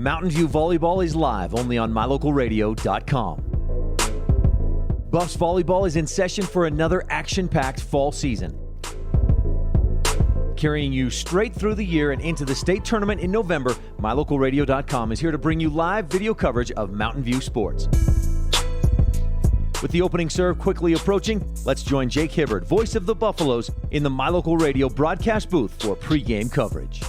Mountain View Volleyball is live only on mylocalradio.com. Buffs Volleyball is in session for another action-packed fall season. Carrying you straight through the year and into the state tournament in November, mylocalradio.com is here to bring you live video coverage of Mountain View sports. With the opening serve quickly approaching, let's join Jake Hibbard, voice of the Buffaloes, in the MyLocal Radio broadcast booth for pregame coverage.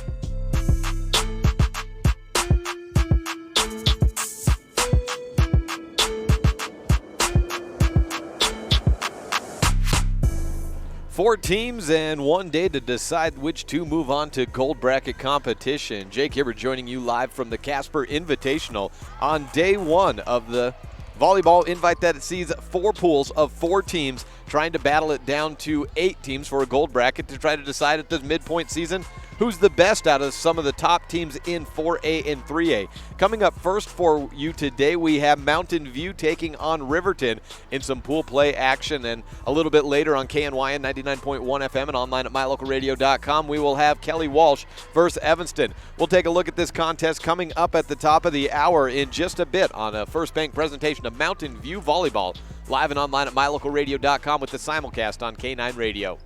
Four teams and one day to decide which two move on to gold bracket competition. Jake Hibbert joining you live from the Casper Invitational on day one of the volleyball invite that sees four pools of four teams trying to battle it down to 8 teams for a gold bracket to try to decide at the midpoint season who's the best out of some of the top teams in 4A and 3A. Coming up first for you today, we have Mountain View taking on Riverton in some pool play action, and a little bit later on KNYN 99.1 FM and online at mylocalradio.com, we will have Kelly Walsh versus Evanston. We'll take a look at this contest coming up at the top of the hour in just a bit on a First Bank presentation of Mountain View Volleyball, live and online at mylocalradio.com with the simulcast on K9 Radio.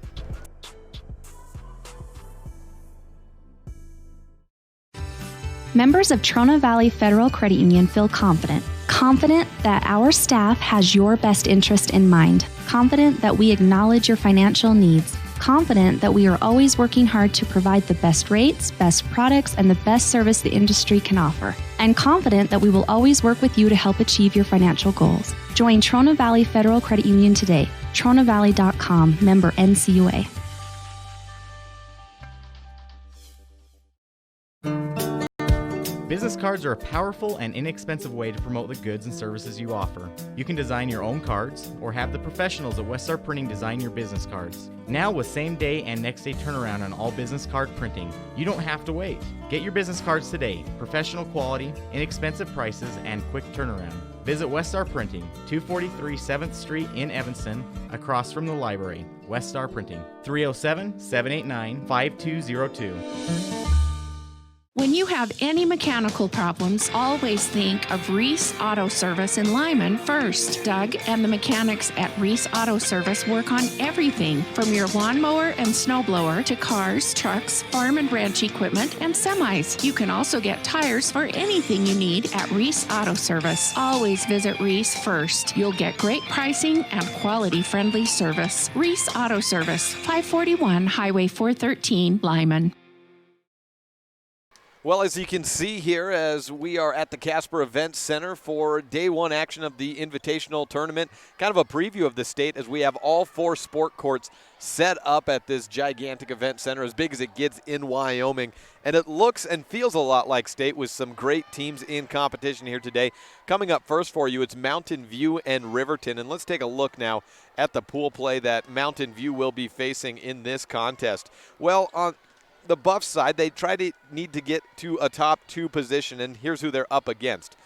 Members of Trona Valley Federal Credit Union feel confident that our staff has your best interest in mind, confident that we acknowledge your financial needs, confident that we are always working hard to provide the best rates, best products, and the best service the industry can offer, and confident that we will always work with you to help achieve your financial goals. Join Trona Valley Federal Credit Union today. TronaValley.com, member NCUA. Business cards are a powerful and inexpensive way to promote the goods and services you offer. You can design your own cards or have the professionals at Westar Printing design your business cards. Now with same-day and next-day turnaround on all business card printing, you don't have to wait. Get your business cards today. Professional quality, inexpensive prices, and quick turnaround. Visit Westar Printing, 243 7th Street in Evanston, across from the library. Westar Printing, 307-789-5202. When you have any mechanical problems, always think of Reese Auto Service in Lyman first. Doug and the mechanics at Reese Auto Service work on everything from your lawnmower and snowblower to cars, trucks, farm and ranch equipment, and semis. You can also get tires for anything you need at Reese Auto Service. Always visit Reese first. You'll get great pricing and quality-friendly service. Reese Auto Service, 541 Highway 413, Lyman. Well, as you can see here, as we are at the Casper Events Center for day one action of the Invitational Tournament, kind of a preview of the state as we have all 4 sport courts set up at this gigantic event center, as big as it gets in Wyoming. And it looks and feels a lot like state with some great teams in competition here today. Coming up first for you, it's Mountain View and Riverton. And let's take a look now at the pool play that Mountain View will be facing in this contest. Well, on the Buffs side, they need to get to a top 2 position, and here's who they're up against.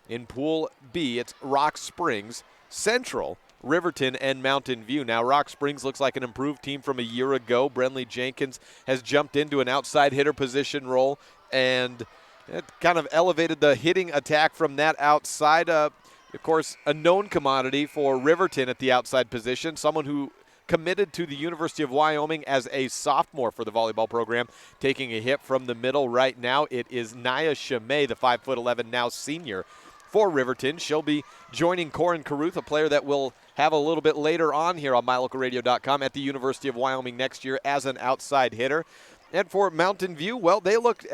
In Pool B, it's Rock Springs, Central, Riverton, and Mountain View. Now, Rock Springs looks like an improved team from a year ago. Brenley Jenkins has jumped into an outside hitter position role, and it kind of elevated the hitting attack from that outside. Of course, a known commodity for Riverton at the outside position, someone who committed to the University of Wyoming as a sophomore for the volleyball program, taking a hit from the middle right now. It is Nia Chamay, the 5'11", now senior for Riverton. She'll be joining Corin Caruth, a player that we'll have a little bit later on here on mylocalradio.com at the University of Wyoming next year as an outside hitter. And for Mountain View, well, they've looked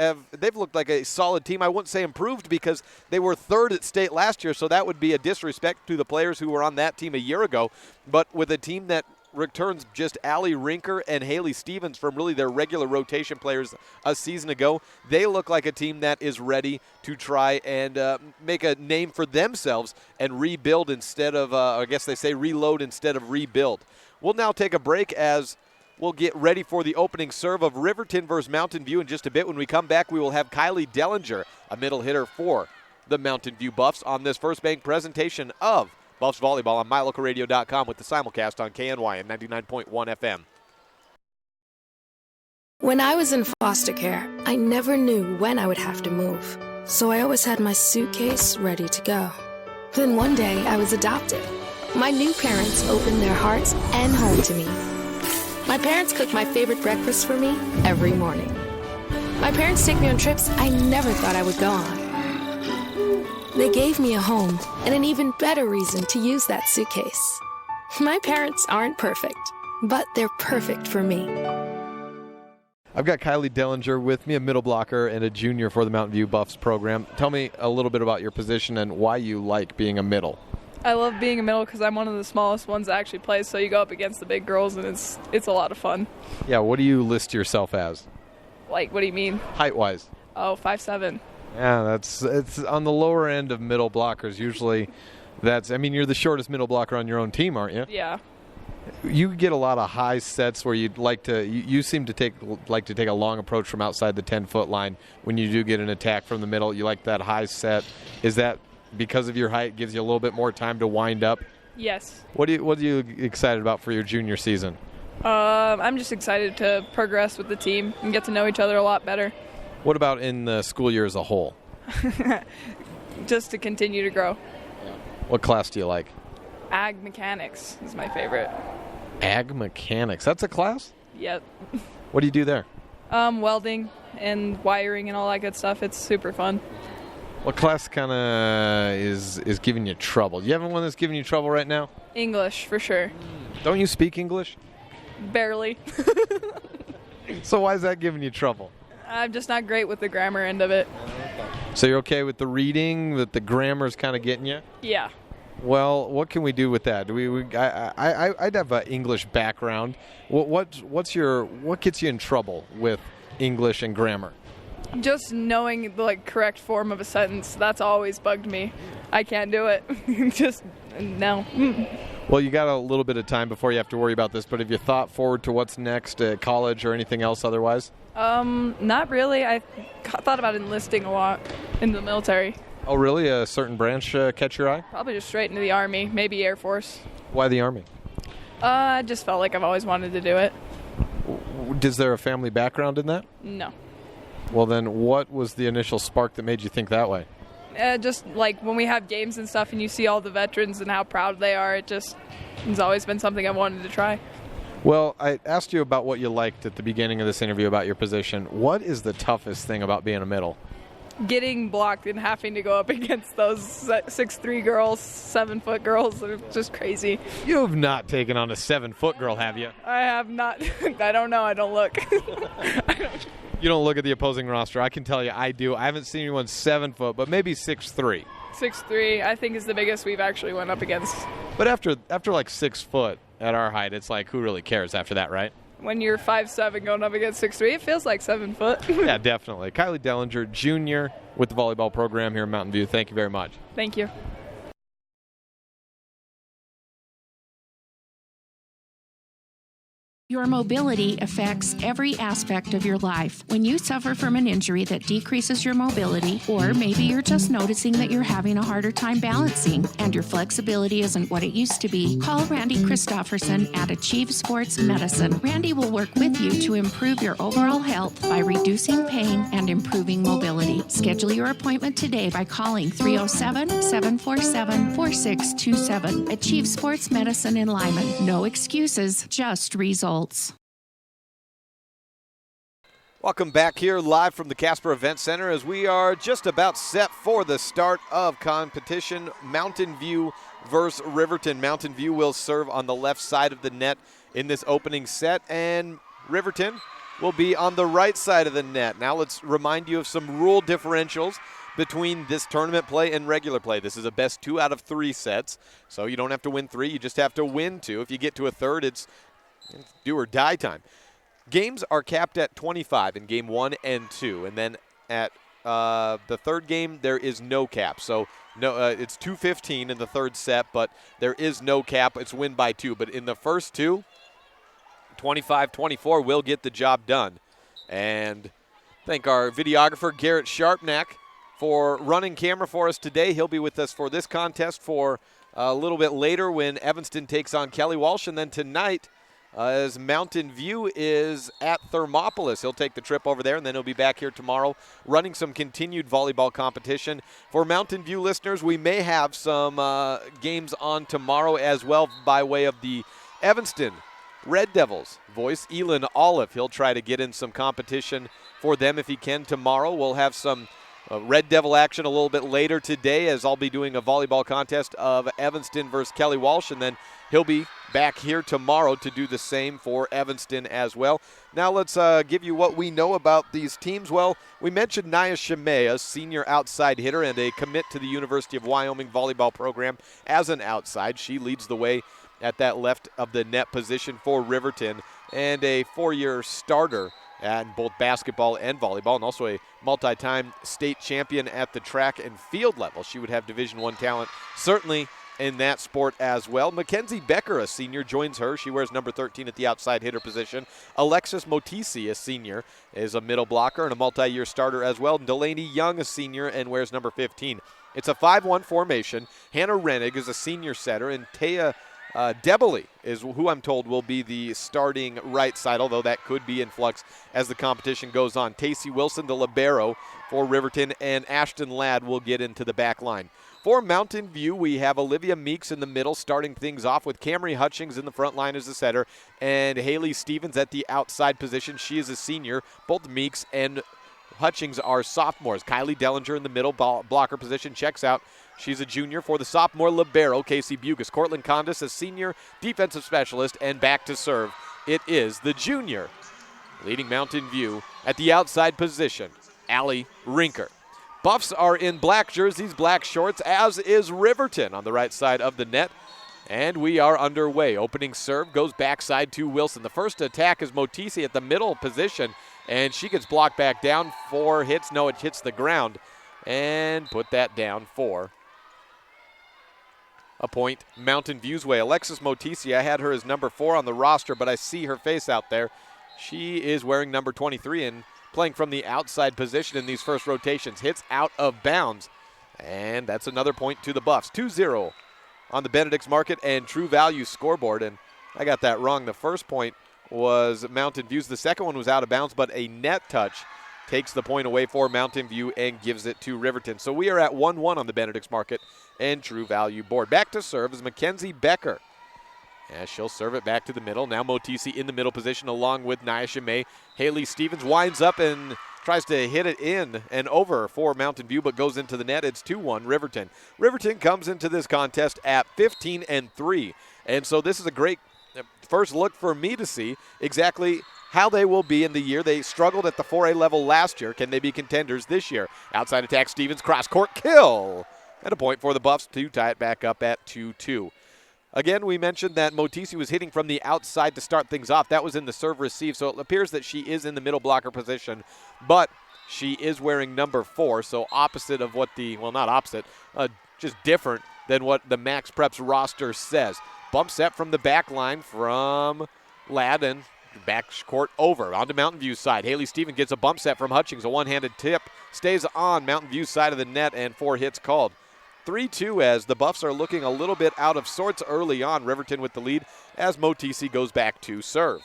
like a solid team. I wouldn't say improved because they were 3rd at state last year, so that would be a disrespect to the players who were on that team a year ago. But with a team that returns just Allie Rinker and Haley Stevens from really their regular rotation players a season ago, they look like a team that is ready to try and make a name for themselves and rebuild instead of, I guess they say reload instead of rebuild. We'll now take a break as we'll get ready for the opening serve of Riverton versus Mountain View in just a bit. When we come back, we will have Kylie Dellinger, a middle hitter for the Mountain View Buffs, on this First Bank presentation of Buffs Volleyball on mylocalradio.com with the simulcast on KNY and 99.1 FM. When I was in foster care, I never knew when I would have to move. so I always had my suitcase ready to go. Then one day, I was adopted. My new parents opened their hearts and home to me. My parents cook my favorite breakfast for me every morning. My parents take me on trips I never thought I would go on. They gave me a home and an even better reason to use that suitcase. My parents aren't perfect, but they're perfect for me. I've got Kylie Dellinger with me, a middle blocker and a junior for the Mountain View Buffs program. Tell me a little bit about your position and why you like being a middle. I love being a middle because I'm one of the smallest ones that actually plays, so you go up against the big girls, and it's a lot of fun. Yeah, what do you list yourself as? Like, what do you mean? Height-wise. Oh, 5'7". Yeah, it's on the lower end of middle blockers. Usually you're the shortest middle blocker on your own team, aren't you? Yeah. You get a lot of high sets where you'd like to. You seem to like to take a long approach from outside the 10-foot line. When you do get an attack from the middle, you like that high set. Is that because of your height gives you a little bit more time to wind up? Yes. What are you excited about for your junior season? I'm just excited to progress with the team and get to know each other a lot better. What about in the school year as a whole? Just to continue to grow. What class do you like? Ag mechanics is my favorite. Ag mechanics. That's a class? Yep. What do you do there? Welding and wiring and all that good stuff. It's super fun. What class kind of is giving you trouble? Do you have one that's giving you trouble right now? English, for sure. Don't you speak English? Barely. So why is that giving you trouble? I'm just not great with the grammar end of it. So you're okay with the reading, that the grammar's kind of getting you? Yeah. Well, what can we do with that? I'd have an English background. What gets you in trouble with English and grammar? Just knowing the correct form of a sentence, that's always bugged me. I can't do it. Just no. Well, you got a little bit of time before you have to worry about this, but have you thought forward to what's next at college or anything else otherwise? Not really. I thought about enlisting a lot in the military. Oh, really? A certain branch catch your eye? Probably just straight into the Army, maybe Air Force. Why the Army? I just felt like I've always wanted to do it. Is there a family background in that? No. Well, then what was the initial spark that made you think that way? Just like when we have games and stuff and you see all the veterans and how proud they are, it's always been something I've wanted to try. Well, I asked you about what you liked at the beginning of this interview about your position. What is the toughest thing about being a middle? Getting blocked and having to go up against those 6'3" girls, 7-foot girls. They're just crazy. You have not taken on a 7-foot girl, have you? I have not. I don't know. I don't look. You don't look at the opposing roster. I can tell you I do. I haven't seen anyone 7 foot, but maybe 6'3". 6'3", I think, is the biggest we've actually went up against. But after like 6 foot at our height, it's like, who really cares after that, right? When you're 5'7" going up against 6'3", it feels like 7 foot. Yeah, definitely. Kylie Dellinger, junior with the volleyball program here in Mountain View. Thank you very much. Thank you. Your mobility affects every aspect of your life. When you suffer from an injury that decreases your mobility, or maybe you're just noticing that you're having a harder time balancing and your flexibility isn't what it used to be, call Randy Christofferson at Achieve Sports Medicine. Randy will work with you to improve your overall health by reducing pain and improving mobility. Schedule your appointment today by calling 307-747-4627. Achieve Sports Medicine in Lyman. No excuses, just results. Welcome back here live from the Casper Event Center as we are just about set for the start of competition. Mountain View versus Riverton. Mountain View will serve on the left side of the net in this opening set, and Riverton will be on the right side of the net. Now let's remind you of some rule differentials between this tournament play and regular play. This is a best 2 out of 3 sets, so you don't have to win 3, you just have to win 2. If you get to a third, it's do or die time. Games are capped at 25 in game 1 and 2, and then at the third game there is no cap. So no, it's 2-15 in the third set, but there is no cap. It's win by 2. But in the first 2, 25-24 will get the job done. And thank our videographer Garrett Sharpnack for running camera for us today. He'll be with us for this contest for a little bit later when Evanston takes on Kelly Walsh, and then tonight as Mountain View is at Thermopolis. He'll take the trip over there, and then he'll be back here tomorrow running some continued volleyball competition. For Mountain View listeners, we may have some games on tomorrow as well by way of the Evanston Red Devils voice, Elon Olive. He'll try to get in some competition for them if he can tomorrow. We'll have some Red Devil action a little bit later today, as I'll be doing a volleyball contest of Evanston versus Kelly Walsh, and then he'll be back here tomorrow to do the same for Evanston as well. Now let's give you what we know about these teams. Well, we mentioned Nia Shimei, a senior outside hitter and a commit to the University of Wyoming volleyball program as an outside. She leads the way at that left of the net position for Riverton, and a 4-year starter in both basketball and volleyball, and also a multi-time state champion at the track and field level. She would have Division I talent, certainly in that sport as well. Mackenzie Becker, a senior, joins her. She wears number 13 at the outside hitter position. Alexis Motisi, a senior, is a middle blocker and a multi-year starter as well. And Delaney Young, a senior, and wears number 15. It's a 5-1 formation. Hannah Rennig is a senior setter, and Taya Debely is who I'm told will be the starting right side, although that could be in flux as the competition goes on. Tacey Wilson, the libero for Riverton, and Ashton Ladd will get into the back line. For Mountain View, we have Olivia Meeks in the middle, starting things off with Camry Hutchings in the front line as a setter, and Haley Stevens at the outside position. She is a senior. Both Meeks and Hutchings are sophomores. Kylie Dellinger in the middle blocker position checks out. She's a junior. For the sophomore libero, Casey Bugas. Cortland Condis, a senior defensive specialist, and back to serve. It is the junior leading Mountain View at the outside position, Allie Rinker. Buffs are in black jerseys, black shorts, as is Riverton on the right side of the net. And we are underway. Opening serve goes backside to Wilson. The first attack is Motisi at the middle position, and she gets blocked back down. 4 hits. No, it hits the ground. And put that down for a point Mountain View's way. Alexis Motisi, I had her as number 4 on the roster, but I see her face out there. She is wearing number 23 and playing from the outside position in these first rotations. Hits out of bounds, and that's another point to the Buffs. 2-0 on the Benedict's Market and True Value scoreboard, and I got that wrong. The first point was Mountain View's. The second one was out of bounds, but a net touch takes the point away for Mountain View and gives it to Riverton. So we are at 1-1 on the Benedict's Market and True Value board. Back to serve is Mackenzie Becker, as she'll serve it back to the middle. Now Motisi in the middle position along with Nia Shimei. Haley Stevens winds up and tries to hit it in and over for Mountain View, but goes into the net. It's 2-1 Riverton. Riverton comes into this contest at 15-3, and so this is a great first look for me to see exactly how they will be in the year. They struggled at the 4A level last year. Can they be contenders this year? Outside attack, Stevens, cross-court kill. And a point for the Buffs to tie it back up at 2-2. Again, we mentioned that Motisi was hitting from the outside to start things off. That was in the serve-receive, so it appears that she is in the middle blocker position, but she is wearing number 4, so opposite of what the, well, not opposite, just different than what the Max Preps roster says. Bump set from the back line from Ladd, and back court over onto Mountain View's side. Haley Stevens gets a bump set from Hutchings. A one-handed tip stays on Mountain View's side of the net, and 4 hits called. 3-2 as the Buffs are looking a little bit out of sorts early on. Riverton with the lead as Motisi goes back to serve.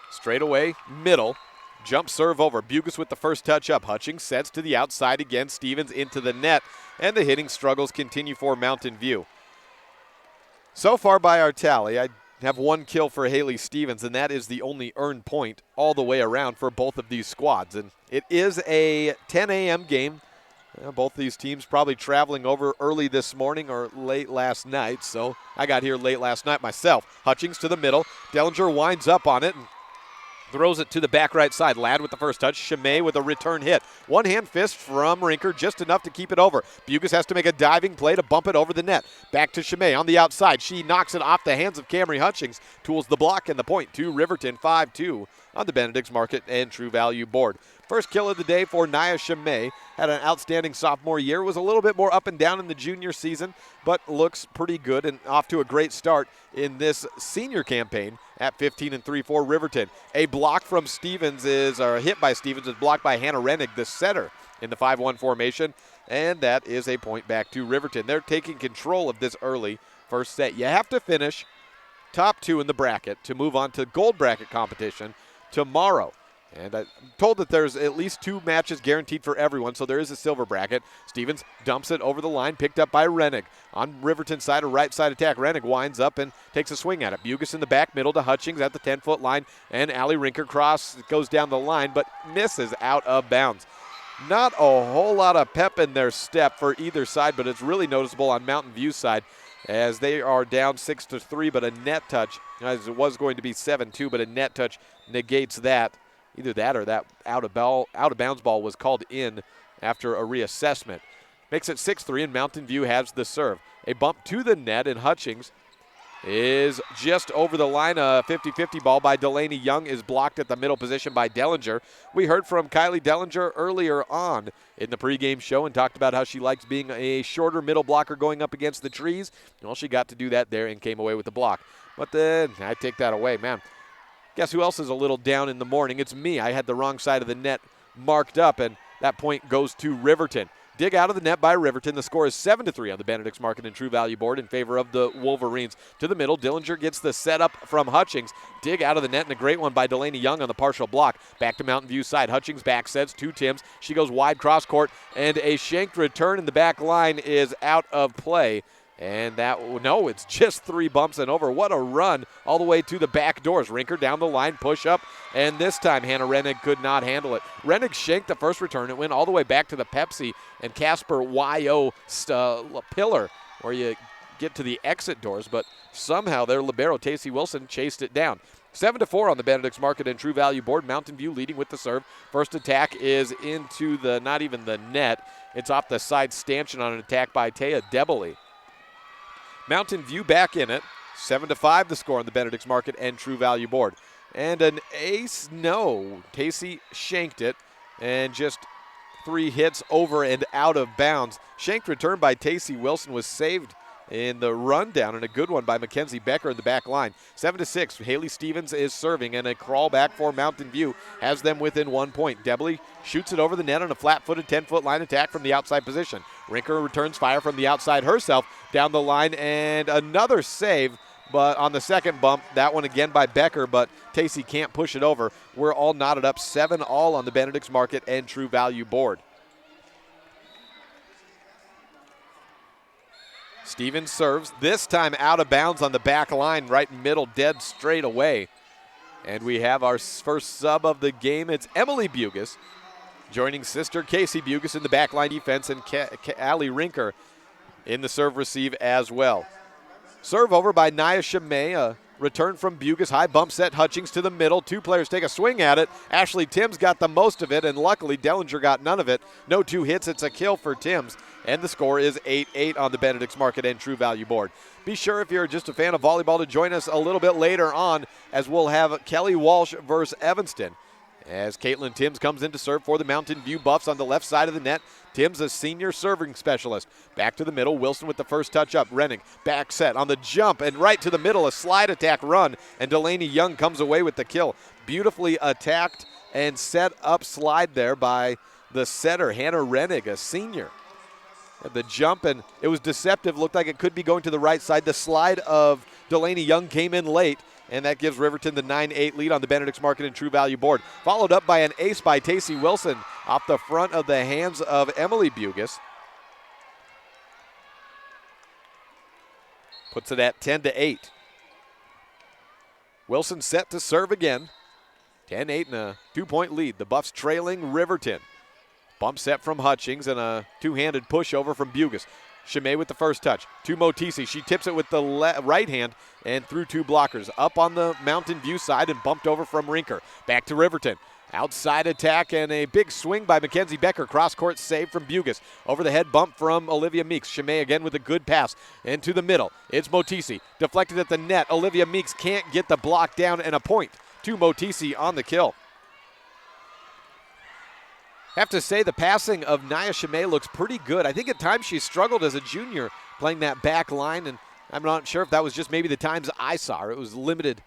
Straight away, middle. Jump serve over. Bugas with the first touch up. Hutchings sets to the outside again. Stevens into the net, and the hitting struggles continue for Mountain View. So far by our tally, I have 1 kill for Haley Stevens, and that is the only earned point all the way around for both of these squads. And it is a 10 a.m. game. Both these teams probably traveling over early this morning or late last night, so I got here late last night myself. Hutchings to the middle. Dellinger winds up on it and throws it to the back right side. Ladd with the first touch. Shimei with a return hit. One-hand fist from Rinker, just enough to keep it over. Bugas has to make a diving play to bump it over the net. Back to Shimei on the outside. She knocks it off the hands of Camry Hutchings. Tools the block and the point to Riverton. 5-2 on the Benedict's Market and True Value board. First kill of the day for Nia Shimei. Had an outstanding sophomore year. Was a little bit more up and down in the junior season, but looks pretty good and off to a great start in this senior campaign at 15-3 for Riverton. A block from Stevens or a hit by Stevens is blocked by Hannah Rennig, the setter, in the 5-1 formation, and that is a point back to Riverton. They're taking control of this early first set. You have to finish top 2 in the bracket to move on to gold bracket competition tomorrow. And I'm told that there's at least 2 matches guaranteed for everyone, so there is a silver bracket. Stevens dumps it over the line, picked up by Rennig. On Riverton side, a right side attack. Rennig winds up and takes a swing at it. Bugus in the back middle to Hutchings at the 10-foot line, and Allie Rinker cross goes down the line, but misses out of bounds. Not a whole lot of pep in their step for either side, but it's really noticeable on Mountain View's side as they are down 6-3, but a net touch, as it was going to be 7-2, but a net touch negates that. Either that or that out of bounds ball was called in after a reassessment. Makes it 6-3, and Mountain View has the serve. A bump to the net, and Hutchings is just over the line. A 50-50 ball by Delaney Young is blocked at the middle position by Dellinger. We heard from Kylie Dellinger earlier on in the pregame show and talked about how she likes being a shorter middle blocker going up against the trees. Well, she got to do that there and came away with the block. But then I take that away, man. Guess who else is a little down in the morning? It's me. I had the wrong side of the net marked up, and that point goes to Riverton. Dig out of the net by Riverton. The score is 7-3 on the Benedict's Market and True Value board in favor of the Wolverines. To the middle, Dillinger gets the setup from Hutchings. Dig out of the net, and a great one by Delaney Young on the partial block. Back to Mountain View side. Hutchings back sets to Timms. She goes wide cross court, and a shanked return in the back line is out of play. And no, it's just 3 bumps and over. What a run all the way to the back doors. Rinker down the line, push up, and this time Hannah Rennig could not handle it. Rennig shanked the first return. It went all the way back to the Pepsi and Casper YO pillar where you get to the exit doors, but somehow their libero, Tacey Wilson, chased it down. 7-4 on the Benedict's Market and True Value board. Mountain View leading with the serve. First attack is into not even the net. It's off the side stanchion on an attack by Taya Debely. Mountain View back in it. 7-5 the score on the Benedict's Market and True Value board. And an ace, no. Tacey shanked it, and just 3 hits over and out of bounds. Shanked return by Tacey Wilson was saved in the rundown, and a good one by Mackenzie Becker in the back line. 7-6, Haley Stevens is serving, and a crawl back for Mountain View has them within 1 point. Debley shoots it over the net on a flat-footed 10-foot line attack from the outside position. Rinker returns fire from the outside herself down the line, and another save, but on the second bump, that one again by Becker, but Tacey can't push it over. We're all knotted up 7-all on the Benedict's Market and True Value board. Stevens serves, this time out of bounds on the back line, right middle, dead straight away. And we have our first sub of the game. It's Emily Bugus, joining sister Casey Bugus in the back line defense, and Allie Rinker in the serve receive as well. Serve over by Nia Chimay, a return from Bugus, high bump set, Hutchings to the middle. 2 players take a swing at it. Ashley Timms got the most of it, and luckily Dellinger got none of it. No 2 hits, it's a kill for Timms. And the score is 8-8 on the Benedict's Market and True Value board. Be sure, if you're just a fan of volleyball, to join us a little bit later on as we'll have Kelly Walsh versus Evanston. As Caitlin Timms comes in to serve for the Mountain View Buffs on the left side of the net. Timms, a senior serving specialist. Back to the middle, Wilson with the first touch up. Rennig, back set on the jump, and right to the middle, a slide attack run, and Delaney Young comes away with the kill. Beautifully attacked and set up slide there by the setter, Hannah Rennig, a senior. The jump, and it was deceptive, looked like it could be going to the right side. The slide of Delaney Young came in late, and that gives Riverton the 9-8 lead on the Benedict's Market and True Value board. Followed up by an ace by Tacey Wilson off the front of the hands of Emily Bugus. Puts it at 10-8. Wilson set to serve again. 10-8 and a 2-point lead. The Buffs trailing Riverton. Bump set from Hutchings and a 2-handed pushover from Bugus. Chimay with the first touch to Motisi. She tips it with the right hand and through 2 blockers. Up on the Mountain View side and bumped over from Rinker. Back to Riverton. Outside attack and a big swing by Mackenzie Becker. Cross-court save from Bugus. Over the head bump from Olivia Meeks. Chimay again with a good pass into the middle. It's Motisi. Deflected at the net. Olivia Meeks can't get the block down, and a point to Motisi on the kill. Have to say the passing of Nia Chimay looks pretty good. I think at times she struggled as a junior playing that back line, and I'm not sure if that was just maybe the times I saw her. It was limited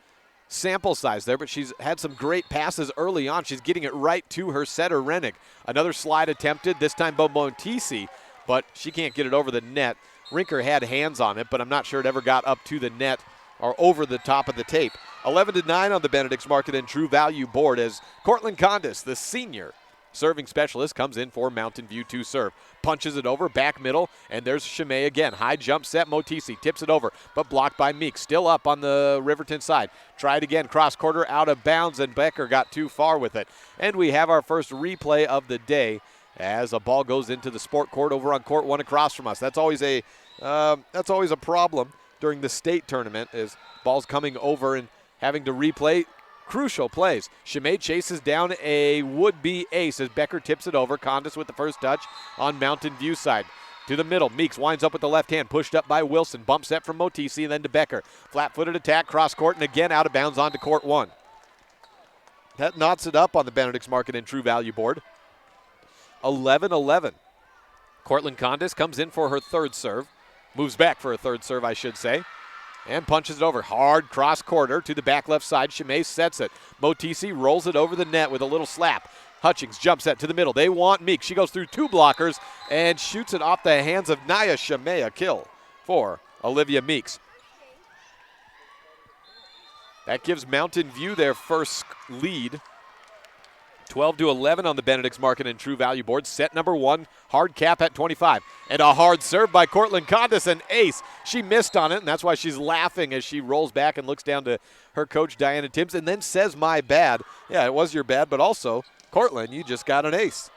sample size there, but she's had some great passes early on. She's getting it right to her setter, Rennig. Another slide attempted, this time by Montisi, but she can't get it over the net. Rinker had hands on it, but I'm not sure it ever got up to the net or over the top of the tape. 11-9 on the Benedict's Market and True Value board as Cortland Condis, the senior serving specialist, comes in for Mountain View to serve. Punches it over, back middle, and there's Chimay again. High jump set, Motisi tips it over, but blocked by Meeks. Still up on the Riverton side. Tried again, cross quarter, out of bounds, and Becker got too far with it. And we have our first replay of the day as a ball goes into the sport court over on court 1 across from us. That's always a problem during the state tournament, is balls coming over and having to replay crucial plays. Chimay chases down a would-be ace as Becker tips it over. Condis with the first touch on Mountain View side. To the middle, Meeks winds up with the left hand, pushed up by Wilson. Bump set from Motisi and then to Becker. Flat-footed attack, cross court, and again out of bounds onto court 1. That knots it up on the Benedict's Market and True Value board. 11-11. Cortland Condis comes in for her third serve. Moves back for a third serve, I should say. And punches it over. Hard cross quarter to the back left side. Chimay sets it. Motisi rolls it over the net with a little slap. Hutchings jumps set to the middle. They want Meeks. She goes through 2 blockers and shoots it off the hands of Naya Chimay. A kill for Olivia Meeks. That gives Mountain View their first lead. 12-11 on the Benedict's Market and True Value board. Set number 1, hard cap at 25. And a hard serve by Cortland Condis, an ace. She missed on it, and that's why she's laughing as she rolls back and looks down to her coach, Diana Timms, and then says, "My bad." Yeah, it was your bad, but also, Cortland, you just got an ace.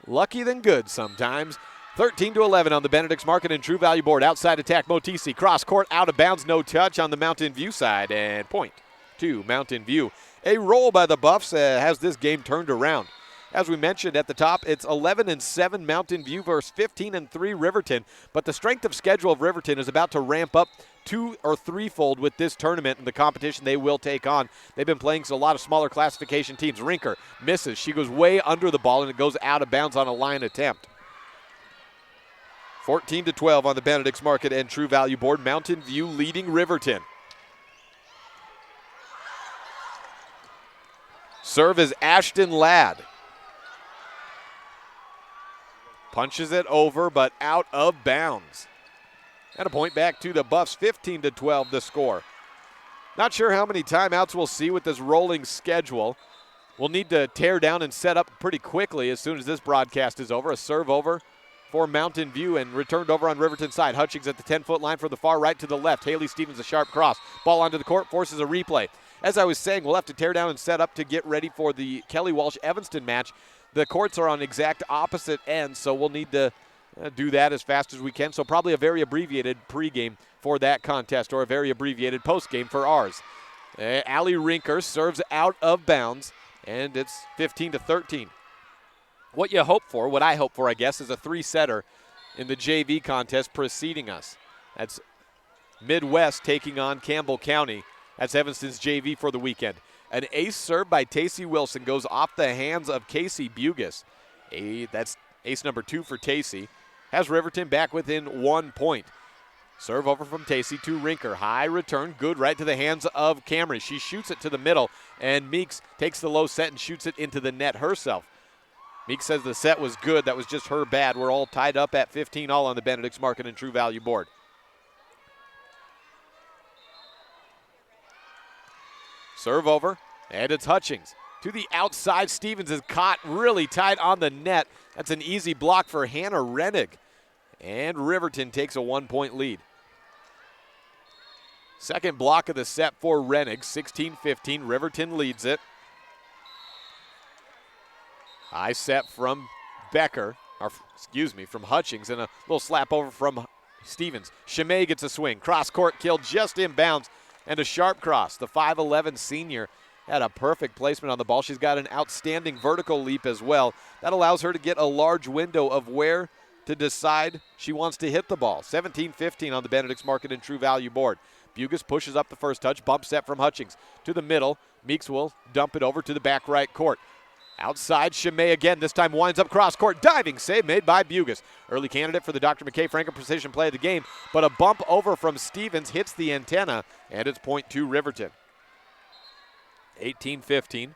Lucky than good sometimes. 13-11 on the Benedict's Market and True Value board. Outside attack, Motisi. Cross court, out of bounds, no touch on the Mountain View side. And point to Mountain View. A roll by the Buffs has this game turned around. As we mentioned at the top, it's 11-7 Mountain View versus 15-3 Riverton. But the strength of schedule of Riverton is about to ramp up 2- or 3-fold with this tournament and the competition they will take on. They've been playing a lot of smaller classification teams. Rinker misses. She goes way under the ball, and it goes out of bounds on a line attempt. 14-12 on the Benedict's Market and True Value board. Mountain View leading Riverton. Serve is Ashton Ladd. Punches it over, but out of bounds. And a point back to the Buffs, 15-12 the score. Not sure how many timeouts we'll see with this rolling schedule. We'll need to tear down and set up pretty quickly as soon as this broadcast is over. A serve over for Mountain View and returned over on Riverton side. Hutchings at the 10-foot line from the far right to the left. Haley Stevens a sharp cross. Ball onto the court, forces a replay. As I was saying, we'll have to tear down and set up to get ready for the Kelly Walsh-Evanston match. The courts are on exact opposite ends, so we'll need to do that as fast as we can. So probably a very abbreviated pregame for that contest or a very abbreviated postgame for ours. Allie Rinker serves out of bounds, and it's 15-13. What I hope for, I guess, is a 3-setter in the JV contest preceding us. That's Midwest taking on Campbell County. That's Evanston's JV for the weekend. An ace serve by Tacey Wilson goes off the hands of Casey Bugis. That's ace number 2 for Tacey. Has Riverton back within 1 point. Serve over from Tacey to Rinker. High return, good right to the hands of Camry. She shoots it to the middle, and Meeks takes the low set and shoots it into the net herself. Meeks says the set was good. That was just her bad. We're all tied up at 15 all on the Benedict's Market and True Value board. Serve over, and it's Hutchings. To the outside, Stevens is caught really tight on the net. That's an easy block for Hannah Rennig. And Riverton takes a 1-point lead. Second block of the set for Rennig, 16-15. Riverton leads it. High set from from Hutchings, and a little slap over from Stevens. Chimay gets a swing. Cross court kill just inbounds. And a sharp cross. The 5'11 senior had a perfect placement on the ball. She's got an outstanding vertical leap as well. That allows her to get a large window of where to decide she wants to hit the ball. 17-15 on the Benedict's Market and True Value board. Bugis pushes up the first touch. Bump set from Hutchings. To the middle. Meeks will dump it over to the back right court. Outside, Chimay again. This time winds up cross court. Diving save made by Bugis. Early candidate for the Dr. McKay Franken Precision Play of the game, but a bump over from Stevens hits the antenna, and it's point to Riverton. 18-15.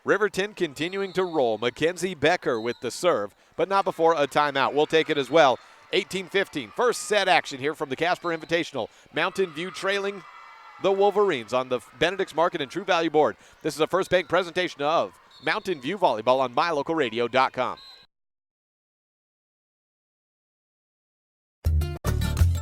Riverton continuing to roll. Mackenzie Becker with the serve, but not before a timeout. We'll take it as well 18-15. First set action here from the Casper Invitational. Mountain View trailing the Wolverines on the Benedict's Market and True Value board. This is a First Bank presentation of Mountain View Volleyball on MyLocalRadio.com.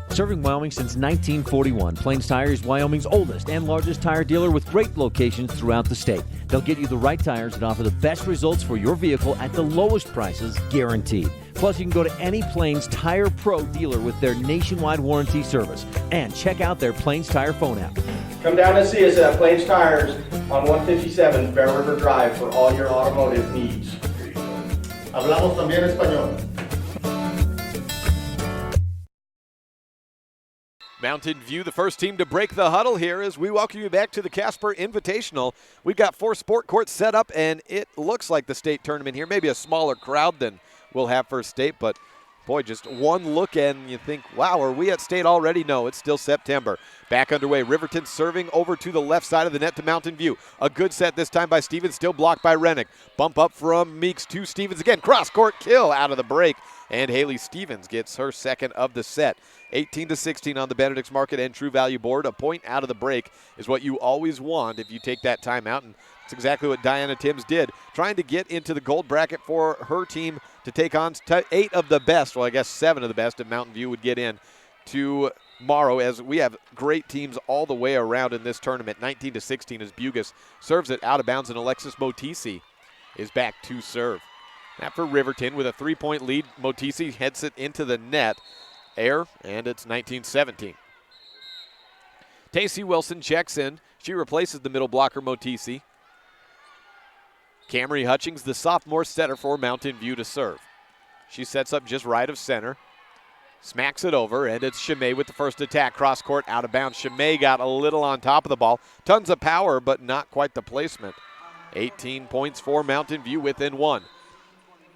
Serving Wyoming since 1941, Plains Tire is Wyoming's oldest and largest tire dealer with great locations throughout the state. They'll get you the right tires and offer the best results for your vehicle at the lowest prices, guaranteed. Plus, you can go to any Plains Tire Pro dealer with their nationwide warranty service. And check out their Plains Tire phone app. Come down and see us at Plains Tires on 157 Bear River Drive for all your automotive needs. Hablamos también español. Mountain View, the first team to break the huddle here as we welcome you back to the Casper Invitational. We've got 4 sport courts set up, and it looks like the state tournament here. Maybe a smaller crowd than we'll have for state, but boy, just one look and you think, wow, are we at state already? No, it's still September. Back underway, Riverton serving over to the left side of the net to Mountain View. A good set this time by Stevens, still blocked by Rennick. Bump up from Meeks to Stevens again. Cross-court kill out of the break, and Haley Stevens gets her second of the set. 18-16 on the Benedict's Market and True Value board. A point out of the break is what you always want if you take that timeout, and it's exactly what Diana Timms did, trying to get into the gold bracket for her team to take on 8 of the best, well, I guess 7 of the best if Mountain View would get in tomorrow, as we have great teams all the way around in this tournament. 19-16 as Bugus serves it out of bounds, and Alexis Motisi is back to serve. Now for Riverton with a 3-point lead, Motisi heads it into the net. Air, and it's 19-17. Tacey Wilson checks in. She replaces the middle blocker, Motisi. Camry Hutchings, the sophomore setter for Mountain View to serve. She sets up just right of center. Smacks it over, and it's Chimay with the first attack. Cross court, out of bounds. Chimay got a little on top of the ball. Tons of power, but not quite the placement. 18 points for Mountain View within 1.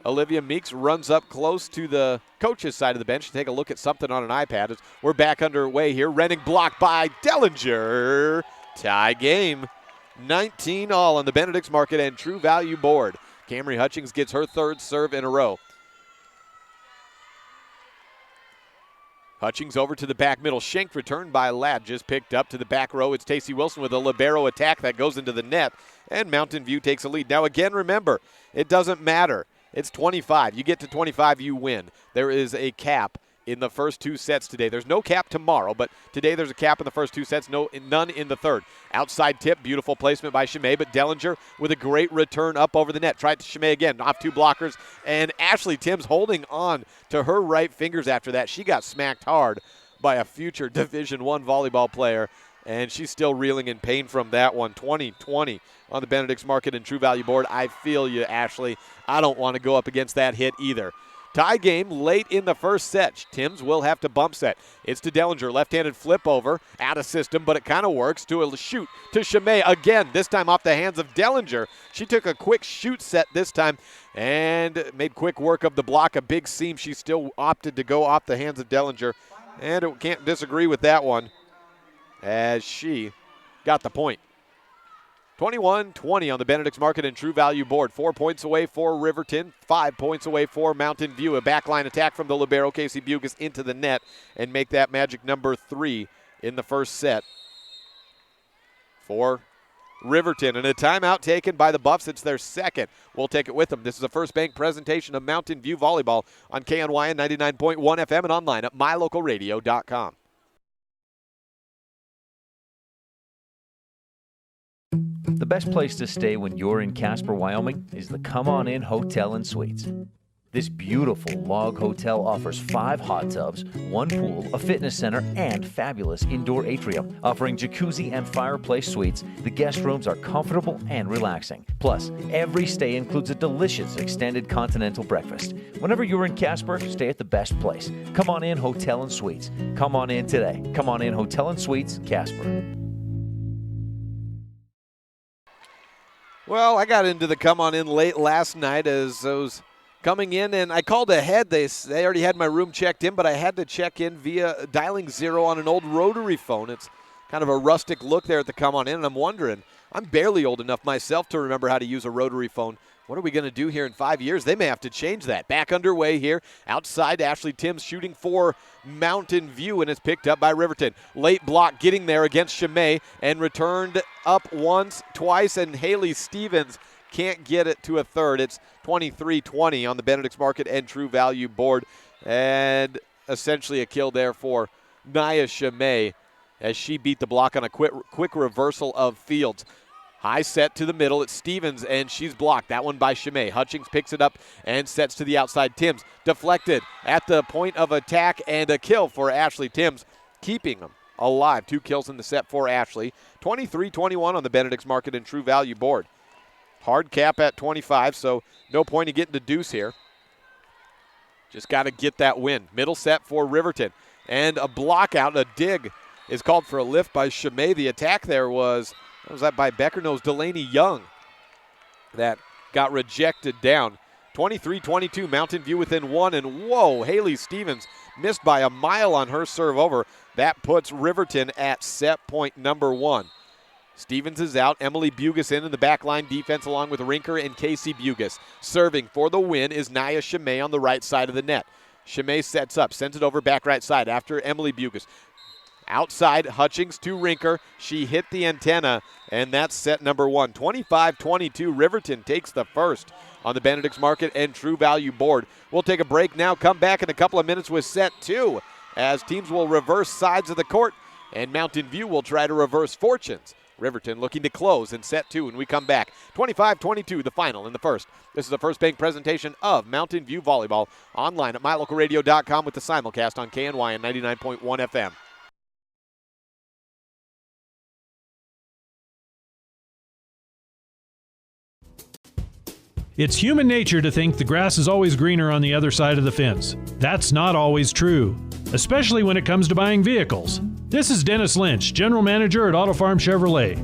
Olivia Meeks runs up close to the coach's side of the bench to take a look at something on an iPad. As we're back underway here. Renning blocked by Dellinger. Tie game. 19 all on the Benedict's Market and True Value board. Camry Hutchings gets her 3rd serve in a row. Hutchings over to the back middle. Shanked return by Ladd, just picked up to the back row. It's Tacey Wilson with a libero attack that goes into the net, and Mountain View takes a lead. Now again, remember, it doesn't matter. It's 25. You get to 25, you win. There is a cap in the first 2 sets today. There's no cap tomorrow, but today there's a cap in the first 2 sets, none in the third. Outside tip, beautiful placement by Chimay, but Dellinger with a great return up over the net. Tried to Chimay again, off 2 blockers, and Ashley Timms holding on to her right fingers after that. She got smacked hard by a future Division I volleyball player, and she's still reeling in pain from that one. 20-20 on the Benedict's Market and True Value board. I feel you, Ashley. I don't want to go up against that hit either. Tie game late in the first set. Timms will have to bump set. It's to Dellinger. Left-handed flip over. Out of system, but it kind of works. To a shoot to Chimay again, this time off the hands of Dellinger. She took a quick shoot set this time and made quick work of the block. A big seam. She still opted to go off the hands of Dellinger. And it can't disagree with that one, as she got the point. 21-20 on the Benedict's Market and True Value board. 4 points away for Riverton, 5 points away for Mountain View. A backline attack from the libero, Casey Bugus, into the net and make that magic number 3 in the first set for Riverton. And a timeout taken by the Buffs. It's their second. We'll take it with them. This is a First Bank presentation of Mountain View Volleyball on KNYN 99.1 FM and online at MyLocalRadio.com. The best place to stay when you're in Casper, Wyoming is the Come On In Hotel and Suites. This beautiful log hotel offers 5 hot tubs, 1 pool, a fitness center, and fabulous indoor atrium. Offering jacuzzi and fireplace suites, the guest rooms are comfortable and relaxing. Plus, every stay includes a delicious extended continental breakfast. Whenever you're in Casper, stay at the best place. Come On In Hotel and Suites. Come on in today. Come On In Hotel and Suites, Casper. Well, I got into the Come On In late last night as those coming in, and I called ahead. They already had my room checked in, but I had to check in via dialing 0 on an old rotary phone. It's kind of a rustic look there at the Come On In, and I'm wondering, I'm barely old enough myself to remember how to use a rotary phone. What are we going to do here in 5 years? They may have to change that. Back underway here. Outside, Ashley Timms shooting for Mountain View, and it's picked up by Riverton. Late block getting there against Chimay and returned up once, twice, and Haley Stevens can't get it to a third. It's 23-20 on the Benedict's Market and True Value board. And essentially a kill there for Nia Chimay as she beat the block on a quick reversal of Fields. High set to the middle. It's Stevens, and she's blocked. That one by Chimay. Hutchings picks it up and sets to the outside. Timms deflected at the point of attack, and a kill for Ashley Timms, keeping them alive. 2 kills in the set for Ashley. 23-21 on the Benedict's Market and True Value board. Hard cap at 25, so no point in getting the deuce here. Just got to get that win. Middle set for Riverton. And a block out, a dig is called for a lift by Chimay. The attack there was that by Becker? No, it was Delaney Young that got rejected down. 23-22, Mountain View within 1, and whoa, Haley Stevens missed by a mile on her serve over. That puts Riverton at set point number 1. Stevens is out. Emily Bugas in the back line defense along with Rinker and Casey Bugas. Serving for the win is Nia Chimay on the right side of the net. Chimay sets up, sends it over back right side after Emily Bugas. Outside, Hutchings to Rinker. She hit the antenna, and that's set number 1. 25-22, Riverton takes the first on the Benedict's Market and True Value board. We'll take a break now, come back in a couple of minutes with set 2 as teams will reverse sides of the court, and Mountain View will try to reverse fortunes. Riverton looking to close in set 2 when we come back. 25-22, the final in the first. This is the First Bank presentation of Mountain View Volleyball, online at mylocalradio.com with the simulcast on KNY and 99.1 FM. It's human nature to think the grass is always greener on the other side of the fence. That's not always true, especially when it comes to buying vehicles. This is Dennis Lynch, General Manager at Auto Farm Chevrolet.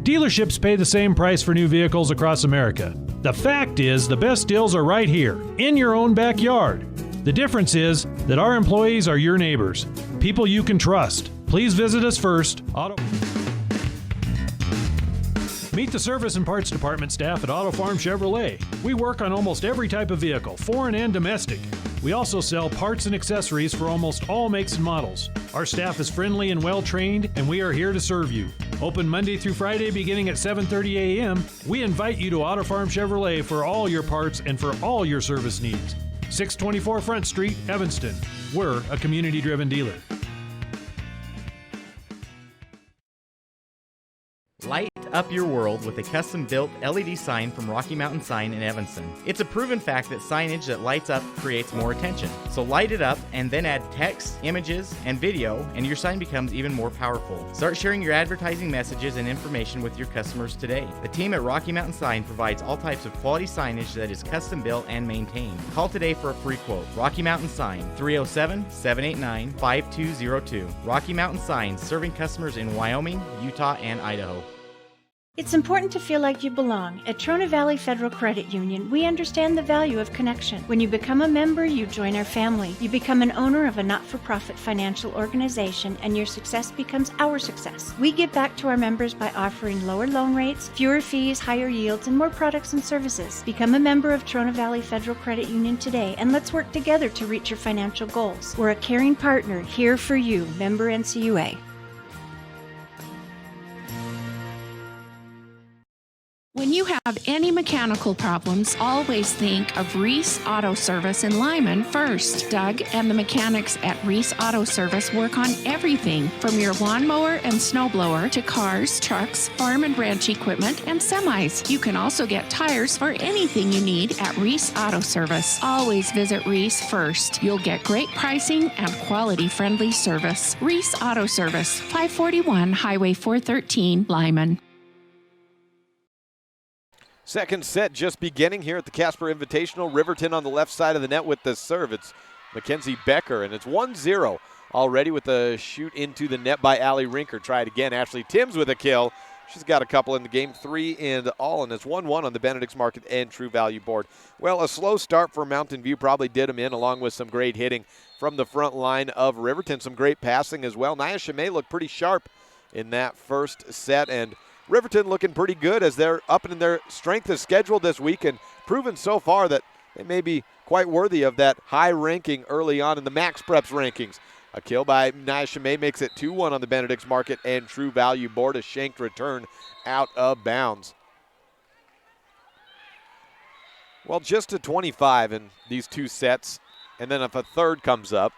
Dealerships pay the same price for new vehicles across America. The fact is, the best deals are right here, in your own backyard. The difference is that our employees are your neighbors, people you can trust. Please visit us first. Meet the service and parts department staff at Auto Farm Chevrolet. We work on almost every type of vehicle, foreign and domestic. We also sell parts and accessories for almost all makes and models. Our staff is friendly and well-trained, and we are here to serve you. Open Monday through Friday beginning at 7:30 a.m. We invite you to Auto Farm Chevrolet for all your parts and for all your service needs. 624 Front Street, Evanston. We're a community-driven dealer. Light up your world with a custom-built LED sign from Rocky Mountain Sign in Evanston. It's a proven fact that signage that lights up creates more attention. So light it up and then add text, images, and video, and your sign becomes even more powerful. Start sharing your advertising messages and information with your customers today. The team at Rocky Mountain Sign provides all types of quality signage that is custom-built and maintained. Call today for a free quote. Rocky Mountain Sign, 307-789-5202. Rocky Mountain Sign, serving customers in Wyoming, Utah, and Idaho. It's important to feel like you belong. At Trona Valley Federal Credit Union, we understand the value of connection. When you become a member, you join our family. You become an owner of a not-for-profit financial organization, and your success becomes our success. We give back to our members by offering lower loan rates, fewer fees, higher yields, and more products and services. Become a member of Trona Valley Federal Credit Union today, and let's work together to reach your financial goals. We're a caring partner here for you. Member NCUA. When you have any mechanical problems, always think of Reese Auto Service in Lyman first. Doug and the mechanics at Reese Auto Service work on everything from your lawnmower and snowblower to cars, trucks, farm and ranch equipment, and semis. You can also get tires for anything you need at Reese Auto Service. Always visit Reese first. You'll get great pricing and quality-friendly service. Reese Auto Service, 541 Highway 413, Lyman. Second set just beginning here at the Casper Invitational. Riverton on the left side of the net with the serve. It's Mackenzie Becker, and it's 1-0 already with a shoot into the net by Allie Rinker. Try it again. Ashley Timms with a kill. She's got a couple in the game, 3 in all, and it's 1-1 on the Benedict's Market and True Value board. Well, a slow start for Mountain View probably did them in, along with some great hitting from the front line of Riverton. Some great passing as well. Nia Chimay looked pretty sharp in that first set, and Riverton looking pretty good as they're up in their strength of schedule this week and proven so far that they may be quite worthy of that high ranking early on in the Max Preps rankings. A kill by Nia Chimay makes it 2-1 on the Benedict's Market and True Value board. A shanked return out of bounds. Well, just to 25 in these two sets, and then if a third comes up,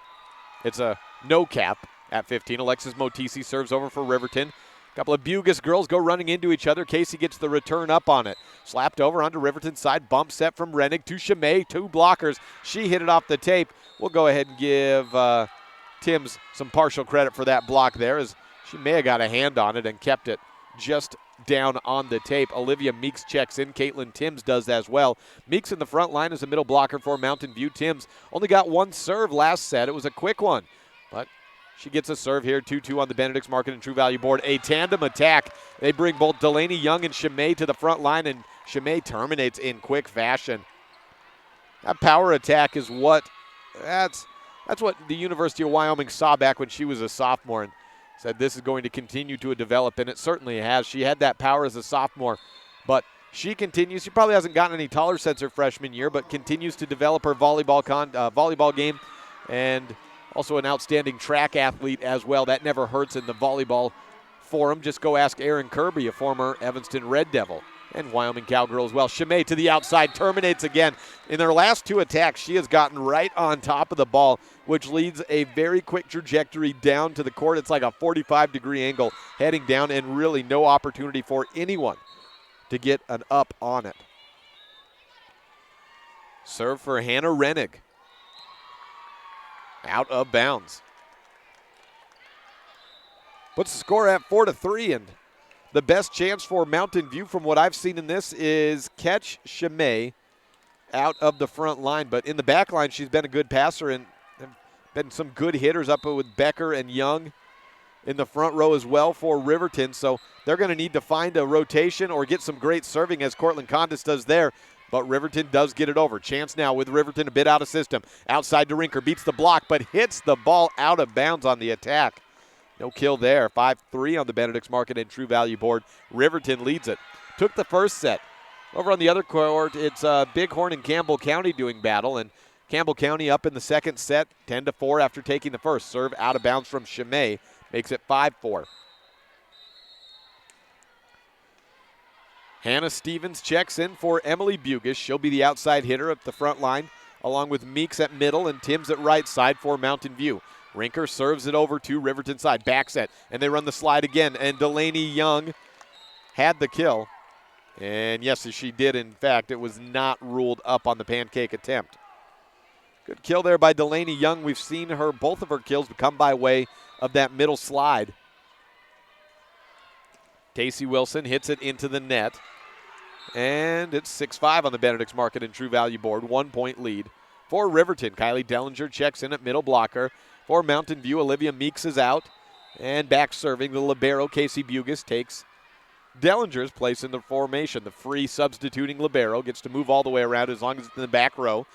it's a no cap at 15. Alexis Motisi serves over for Riverton. A couple of Bugis girls go running into each other. Casey gets the return up on it. Slapped over onto Riverton's side. Bump set from Rennig to Chimay. 2 blockers. She hit it off the tape. We'll go ahead and give Timms some partial credit for that block there, as she may have got a hand on it and kept it just down on the tape. Olivia Meeks checks in. Caitlin Timms does as well. Meeks in the front line as a middle blocker for Mountain View. Timms only got one serve last set. It was a quick one, but she gets a serve here. 2-2 on the Benedict's Market and True Value board. A tandem attack. They bring both Delaney Young and Chimay to the front line, and Chimay terminates in quick fashion. That power attack is that's what the University of Wyoming saw back when she was a sophomore and said this is going to continue to develop, and it certainly has. She had that power as a sophomore, but she continues. She probably hasn't gotten any taller since her freshman year, but continues to develop her volleyball game, and also an outstanding track athlete as well. That never hurts in the volleyball forum. Just go ask Erin Kirby, a former Evanston Red Devil and Wyoming Cowgirl as well. Chimay to the outside, terminates again. In their last 2 attacks, she has gotten right on top of the ball, which leads a very quick trajectory down to the court. It's like a 45-degree angle heading down, and really no opportunity for anyone to get an up on it. Serve for Hannah Rennig. Out of bounds. Puts the score at 4-3, and the best chance for Mountain View from what I've seen in this is catch Chimay out of the front line. But in the back line, she's been a good passer and been some good hitters up with Becker and Young in the front row as well for Riverton. So they're going to need to find a rotation or get some great serving, as Cortland Condis does there. But Riverton does get it over. Chance now with Riverton a bit out of system. Outside to Rinker, beats the block, but hits the ball out of bounds on the attack. No kill there. 5-3 on the Benedict's Market and True Value board. Riverton leads it. Took the first set. Over on the other court, it's Bighorn and Campbell County doing battle, and Campbell County up in the second set, 10-4 after taking the first. Serve out of bounds from Chimay makes it 5-4. Hannah Stevens checks in for Emily Bugis. She'll be the outside hitter at the front line, along with Meeks at middle and Timms at right side for Mountain View. Rinker serves it over to Riverton side. Back set, and they run the slide again, and Delaney Young had the kill. And yes, she did. In fact, it was not ruled up on the pancake attempt. Good kill there by Delaney Young. We've seen both of her kills come by way of that middle slide. Casey Wilson hits it into the net. And it's 6-5 on the Benedict's Market and True Value board. 1 point lead for Riverton. Kylie Dellinger checks in at middle blocker. For Mountain View, Olivia Meeks is out. And back serving, the libero, Casey Bugis, takes Dellinger's place in the formation. The free substituting libero gets to move all the way around as long as it's in the back row.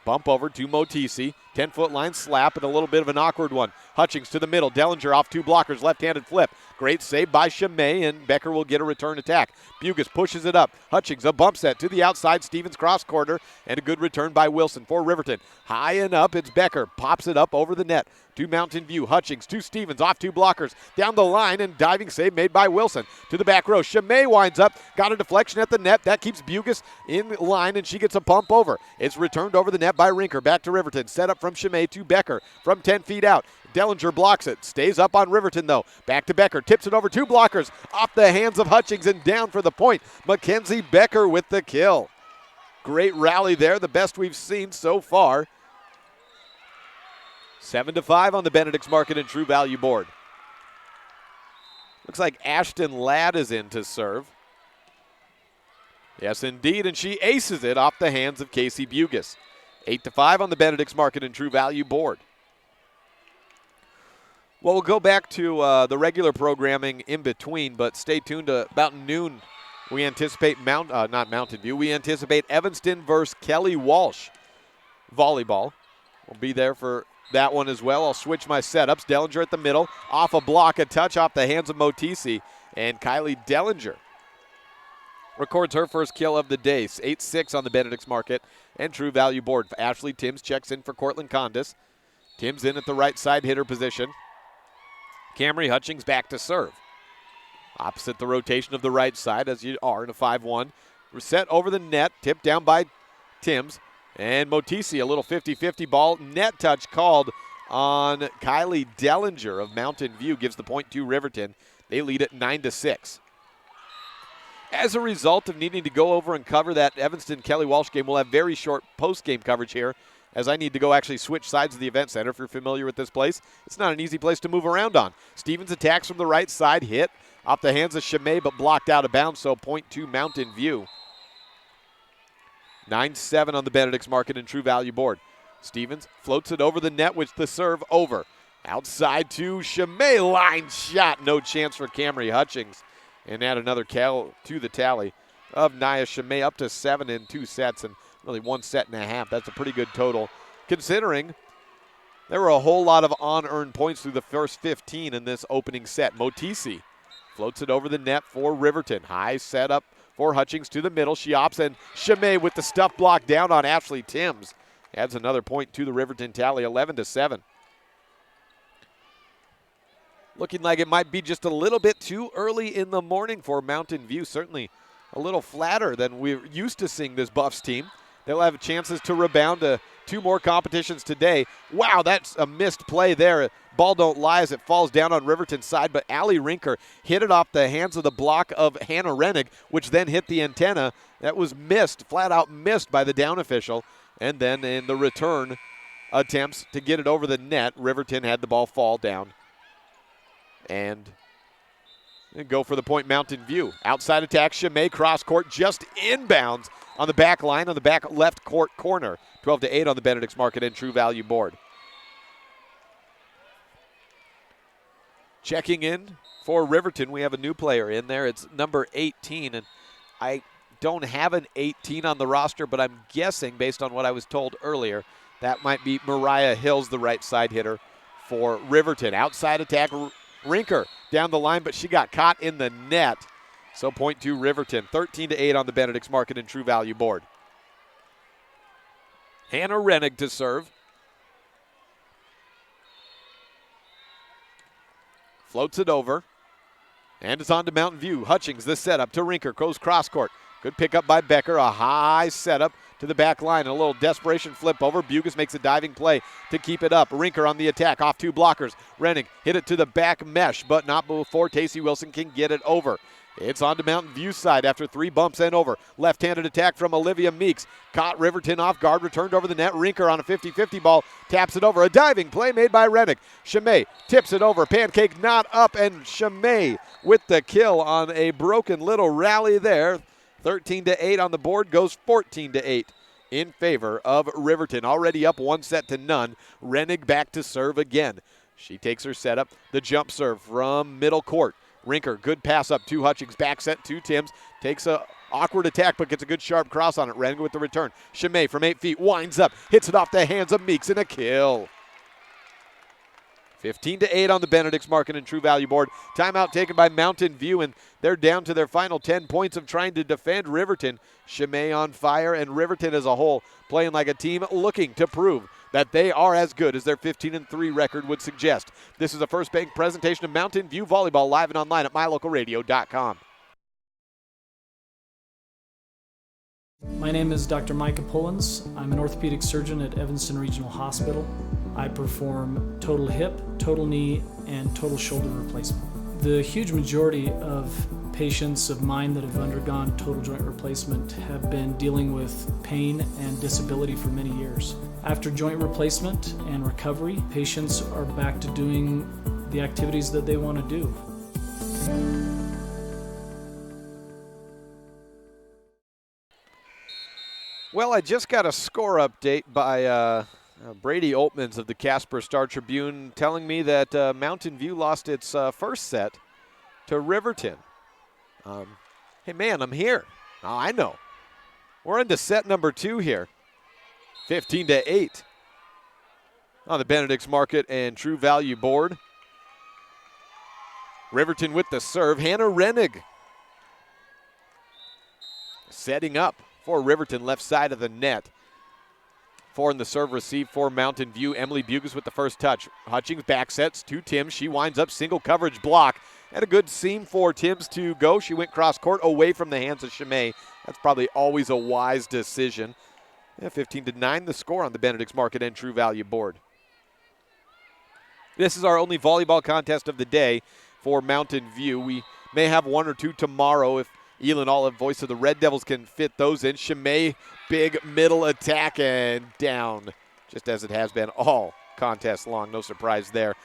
Bump over to Motisi. 10-foot line slap and a little bit of an awkward one. Hutchings to the middle. Dellinger off 2 blockers. Left-handed flip. Great save by Chimay, and Becker will get a return attack. Bugis pushes it up. Hutchings, a bump set to the outside. Stevens cross quarter, and a good return by Wilson for Riverton. High and up, it's Becker. Pops it up over the net to Mountain View. Hutchings to Stevens, off 2 blockers. Down the line, and diving save made by Wilson. To the back row. Chimay winds up. Got a deflection at the net. That keeps Bugis in line, and she gets a pump over. It's returned over the net by Rinker. Back to Riverton. Set up from Chimay to Becker from 10 feet out. Dellinger blocks it. Stays up on Riverton, though. Back to Becker. Tips it over 2 blockers. Off the hands of Hutchings and down for the point. Mackenzie Becker with the kill. Great rally there. The best we've seen so far. 7-5 on the Benedict's Market and True Value board. Looks like Ashton Ladd is in to serve. Yes, indeed, and she aces it off the hands of Casey Bugis. 8-5 on the Benedict's Market and True Value board. Well, we'll go back to the regular programming in between, but stay tuned. About noon, we anticipate not Mountain View. We anticipate Evanston versus Kelly Walsh volleyball. We'll be there for that one as well. I'll switch my setups. Dellinger at the middle, off a block, a touch off the hands of Motisi, And Kylie Dellinger records her first kill of the day. 8-6 on the Benedict's Market and True Value board. Ashley Timms checks in for Cortland Condis. Timms in at the right side hitter position. Camry Hutchings back to serve. Opposite the rotation of the right side, as you are in a 5-1. Set over the net, tipped down by Timms. And Motisi, a little 50-50 ball. Net touch called on Kylie Dellinger of Mountain View, gives the point to Riverton. They lead at 9-6. As a result of needing to go over and cover that Evanston-Kelly Walsh game, we'll have very short post-game coverage here, as I need to go actually switch sides of the event center. If you're familiar with this place, it's not an easy place to move around on. Stevens attacks from the right side, hit off the hands of Chimay, but blocked out of bounds, so point to Mountain View. 9-7 on the Benedict's Market and True Value board. Stevens floats it over the net with the serve over. Outside to Chimay, line shot. No chance for Camry Hutchings. And add another to the tally of Nia Chimay, up to 7 in 2 sets and really 1.5 sets. That's a pretty good total, considering there were a whole lot of unearned points through the first 15 in this opening set. Motisi floats it over the net for Riverton. High setup for Hutchings to the middle. She opts, and Chimay with the stuff block down on Ashley Timms. Adds another point to the Riverton tally, 11-7. Looking like it might be just a little bit too early in the morning for Mountain View. Certainly a little flatter than we're used to seeing this Buffs team. They'll have chances to rebound to 2 more competitions today. Wow, that's a missed play there. Ball don't lie as it falls down on Riverton's side, but Allie Rinker hit it off the hands of the block of Hannah Rennig, which then hit the antenna. That was missed, flat out missed by the down official. And then in the return attempts to get it over the net, Riverton had the ball fall down. And go for the point, Mountain View. Outside attack, Chimay, cross court, just inbounds on the back line, on the back left court corner. 12-8 on the Benedict's Market and True Value board. Checking in for Riverton, we have a new player in there. It's number 18, and I don't have an 18 on the roster, but I'm guessing, based on what I was told earlier, that might be Mariah Hills, the right side hitter for Riverton. Outside attack, Rinker down the line, but she got caught in the net. So point to Riverton. 13-8 on the Benedict's Market and True Value board. Hannah Rennig to serve. Floats it over. And it's on to Mountain View. Hutchings, the setup to Rinker. Goes cross court. Good pickup by Becker. A high setup to the back line. A little desperation flip over. Bugas makes a diving play to keep it up. Rinker on the attack, off 2 blockers. Rennig hit it to the back mesh, but not before Tacey Wilson can get it over. It's on to Mountain View's side after 3 bumps and over. Left-handed attack from Olivia Meeks. Caught Riverton off guard, returned over the net. Rinker on a 50-50 ball, taps it over. A diving play made by Rennig. Chimay tips it over. Pancake not up, and Chimay with the kill on a broken little rally there. 13-8 on the board, goes 14-8 in favor of Riverton. Already up 1-0. Rennig back to serve again. She takes her setup, the jump serve from middle court. Rinker, good pass up to Hutchings, back set to Timms. Takes a awkward attack, but gets a good sharp cross on it. Rennig with the return. Chimay from 8 feet, winds up, hits it off the hands of Meeks, and a kill. 15-8 on the Benedict's Market and True Value board. Timeout taken by Mountain View, and they're down to their final 10 points of trying to defend Riverton. Chimay on fire, and Riverton as a whole playing like a team looking to prove that they are as good as their 15-3 record would suggest. This is a First Bank presentation of Mountain View Volleyball, live and online at mylocalradio.com. My name is Dr. Micah Pullins. I'm an orthopedic surgeon at Evanston Regional Hospital. I perform total hip, total knee, and total shoulder replacement. The huge majority of patients of mine that have undergone total joint replacement have been dealing with pain and disability for many years. After joint replacement and recovery, patients are back to doing the activities that they want to do. Well, I just got a score update by Brady Oltmans of the Casper Star-Tribune telling me that Mountain View lost its first set to Riverton. Hey, man, I'm here. Oh, I know. We're into set number 2 here. 15-8 on the Benedict's Market and True Value board. Riverton with the serve. Hannah Rennig setting up for Riverton, left side of the net. 4 in the serve receive for Mountain View. Emily Bugas with the first touch. Hutchings back sets to Tim. She winds up single coverage block. And a good seam for Tibbs to go. She went cross court away from the hands of Chimay. That's probably always a wise decision. 15-9 the score on the Benedict's Market and True Value board. This is our only volleyball contest of the day for Mountain View. We may have 1 or 2 tomorrow if Elin Olive, voice of the Red Devils, can fit those in. Chimay, big middle attack and down, just as it has been all contest long. No surprise there.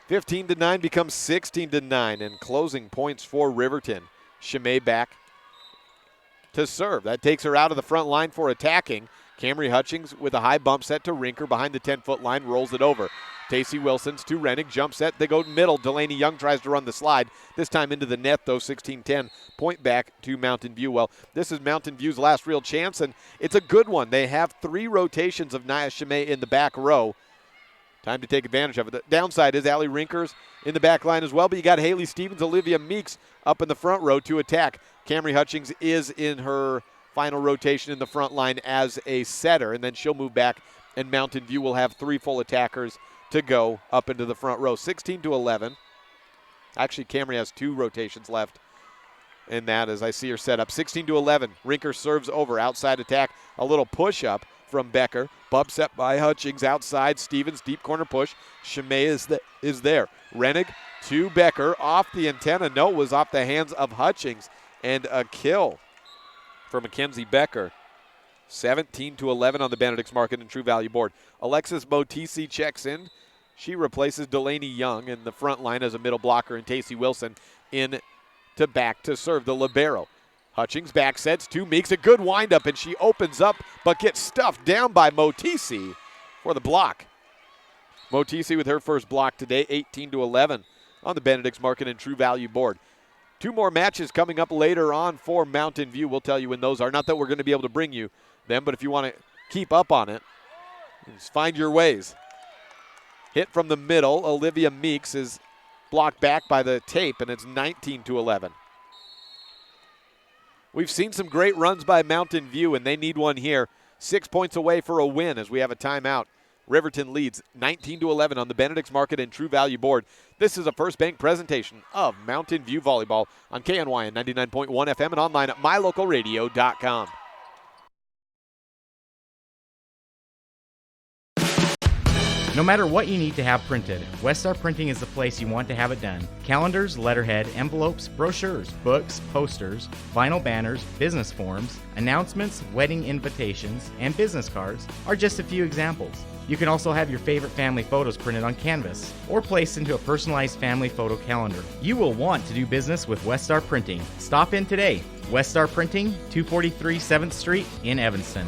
15-9 becomes 16-9, and closing points for Riverton. Chimay back to serve. That takes her out of the front line for attacking. Camry Hutchings with a high bump set to Rinker behind the 10-foot line, rolls it over. Tacey Wilson's to Rennig, jump set, they go middle. Delaney Young tries to run the slide, this time into the net though, 16-10. Point back to Mountain View. Well, this is Mountain View's last real chance, and it's a good one. They have 3 rotations of Nia Chimay in the back row. Time to take advantage of it. The downside is Allie Rinkers in the back line as well, but you got Haley Stevens, Olivia Meeks up in the front row to attack. Camry Hutchings is in her final rotation in the front line as a setter, and then she'll move back, and Mountain View will have 3 full attackers to go up into the front row. 16-11. Actually, Camry has 2 rotations left in that as I see her set up. 16-11. Rinker serves over. Outside attack. A little push up from Becker. Bump set by Hutchings. Outside. Stevens. Deep corner push. Chimay is there. Rennig to Becker. Off the antenna. No, it was off the hands of Hutchings. And a kill for Mackenzie Becker. 17-11 on the Benedict's Market and True Value board. Alexis Motisi checks in. She replaces Delaney Young in the front line as a middle blocker, and Tacey Wilson in to back to serve the libero. Hutchings back sets to Meeks. A good windup, and she opens up but gets stuffed down by Motisi for the block. Motisi with her first block today, 18-11 on the Benedict's Market and True Value board. 2 more matches coming up later on for Mountain View. We'll tell you when those are. Not that we're going to be able to bring you them, but if you want to keep up on it, just find your ways. Hit from the middle. Olivia Meeks is blocked back by the tape, and it's 19-11. We've seen some great runs by Mountain View, and they need one here. 6 points away for a win as we have a timeout. Riverton leads 19-11 on the Benedict's Market and True Value board. This is a First Bank presentation of Mountain View Volleyball on KNY 99.1 FM and online at mylocalradio.com. No matter what you need to have printed, Westar Printing is the place you want to have it done. Calendars, letterhead, envelopes, brochures, books, posters, vinyl banners, business forms, announcements, wedding invitations, and business cards are just a few examples. You can also have your favorite family photos printed on canvas or placed into a personalized family photo calendar. You will want to do business with Westar Printing. Stop in today. Westar Printing, 243 7th Street in Evanston.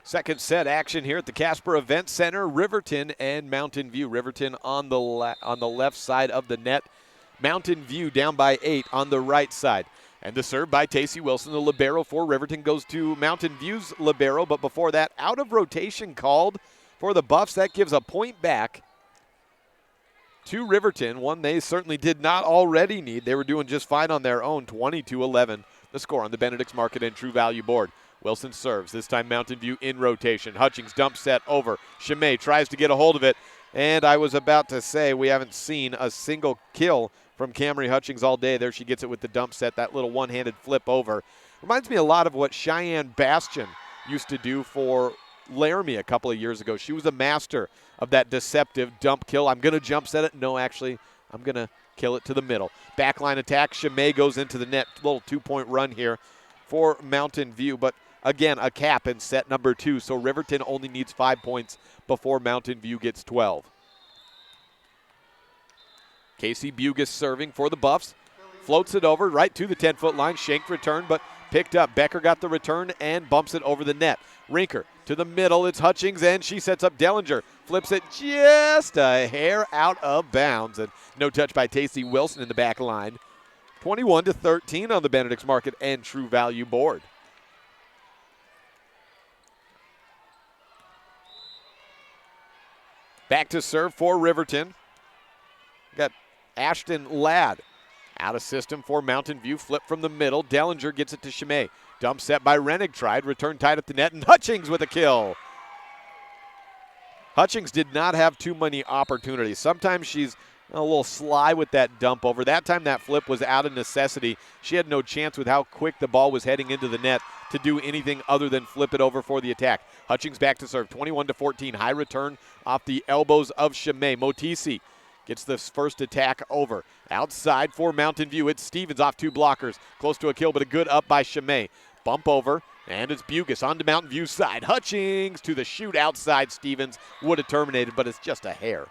Second set action here at the Casper Event Center. Riverton and Mountain View. Riverton on the left side of the net. Mountain View down by 8 on the right side. And the serve by Tacey Wilson. The libero for Riverton goes to Mountain View's libero. But before that, out of rotation called for the Buffs. That gives a point back to Riverton. One they certainly did not already need. They were doing just fine on their own. 22-11 the score on the Benedict's Market and True Value board. Wilson serves. This time Mountain View in rotation. Hutchings dump set over. Chimay tries to get a hold of it. And I was about to say we haven't seen a single kill from Camry Hutchings all day. There she gets it with the dump set. That little one-handed flip over. Reminds me a lot of what Cheyenne Bastion used to do for Laramie a couple of years ago. She was a master of that deceptive dump kill. I'm going to jump set it. No, actually, I'm going to kill it to the middle. Backline attack. Chimay goes into the net. Little 2-point run here for Mountain View. But again, a cap in set number 2, so Riverton only needs 5 points before Mountain View gets 12. Casey Bugas serving for the Buffs. Floats it over right to the 10-foot line. Shanked return, but picked up. Becker got the return and bumps it over the net. Rinker to the middle. It's Hutchings, and she sets up Dellinger. Flips it just a hair out of bounds. And no touch by Tacey Wilson in the back line. 21-13 on the Benedict's Market and True Value board. Back to serve for Riverton. Got Ashton Ladd out of system for Mountain View. Flip from the middle. Dellinger gets it to Chimay. Dump set by Rennig. Tried. Return tight at the net. And Hutchings with a kill. Hutchings did not have too many opportunities. Sometimes she's a little sly with that dump over. That time that flip was out of necessity. She had no chance with how quick the ball was heading into the net to do anything other than flip it over for the attack. Hutchings back to serve, 21-14. High return off the elbows of Chimay. Motisi gets the first attack over. Outside for Mountain View. It's Stevens off 2 blockers. Close to a kill, but a good up by Chimay. Bump over, and it's Bugus on to Mountain View's side. Hutchings to the shoot outside. Stevens would have terminated, but it's just a hair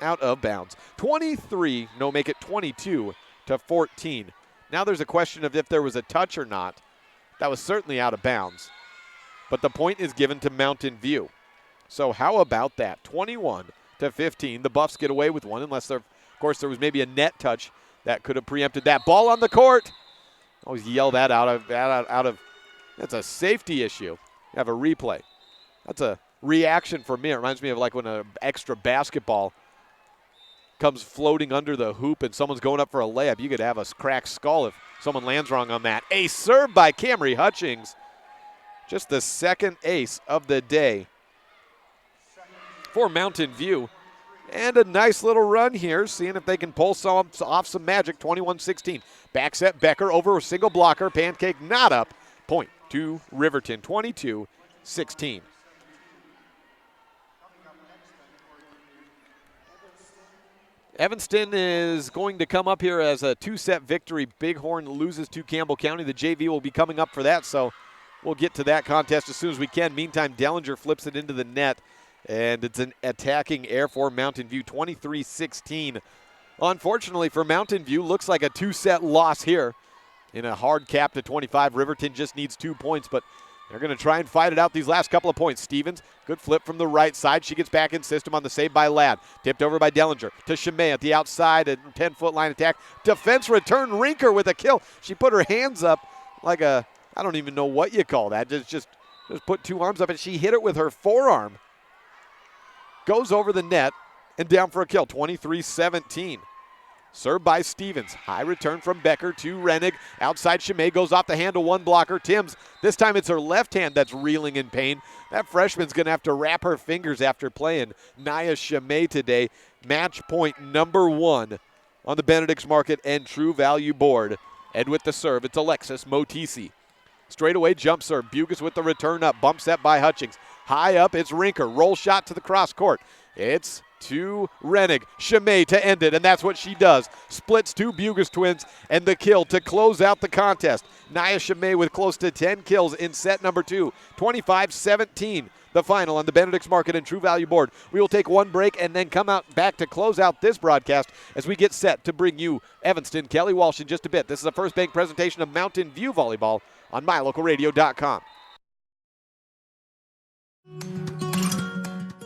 out of bounds. 23, no, make it 22-14. Now there's a question of if there was a touch or not. That was certainly out of bounds. But the point is given to Mountain View. So how about that? 21-15. The Buffs get away with one, unless there, of course, there was maybe a net touch that could have preempted that. Ball on the court. Always yell that out of. That's a safety issue. You have a replay. That's a reaction for me. It reminds me of like when an extra basketball comes floating under the hoop and someone's going up for a layup. You could have a cracked skull if someone lands wrong on that. A serve by Camry Hutchings. Just the second ace of the day for Mountain View. And a nice little run here, seeing if they can pull off some magic. 21-16. Back set Becker over a single blocker. Pancake not up. Point to Riverton, 22-16. Evanston is going to come up here as a 2-set victory. Bighorn loses to Campbell County. The JV will be coming up for that, so we'll get to that contest as soon as we can. Meantime, Dellinger flips it into the net, and it's an attacking air for Mountain View, 23-16. Unfortunately for Mountain View, looks like a 2-set loss here. In a hard cap to 25, Riverton just needs 2 points, but they're going to try and fight it out these last couple of points. Stevens, good flip from the right side. She gets back in system on the save by Ladd. Tipped over by Dellinger to Chimay at the outside at 10-foot line attack. Defense return, Rinker with a kill. She put her hands up like a, I don't even know what you call that. Just put 2 arms up, and she hit it with her forearm. Goes over the net and down for a kill, 23-17. Served by Stevens. High return from Becker to Rennig. Outside Chimay goes off the handle, 1 blocker. Timms, this time it's her left hand that's reeling in pain. That freshman's going to have to wrap her fingers after playing Nia Chimay today. Match point number 1 on the Benedict's Market and True Value board. And with the serve, it's Alexis Motisi. Straightaway jump serve. Bugus with the return up. Bump set by Hutchings. High up, it's Rinker. Roll shot to the cross court. It's to Rennig. Chimay to end it, and that's what she does. Splits 2 Bugus twins and the kill to close out the contest. Nia Chimay with close to 10 kills in set number 2. 25-17, the final on the Benedict's Market and True Value board. We will take one break and then come out back to close out this broadcast as we get set to bring you Evanston. Kelly Walsh in just a bit. This is a First Bank presentation of Mountain View Volleyball on MyLocalRadio.com.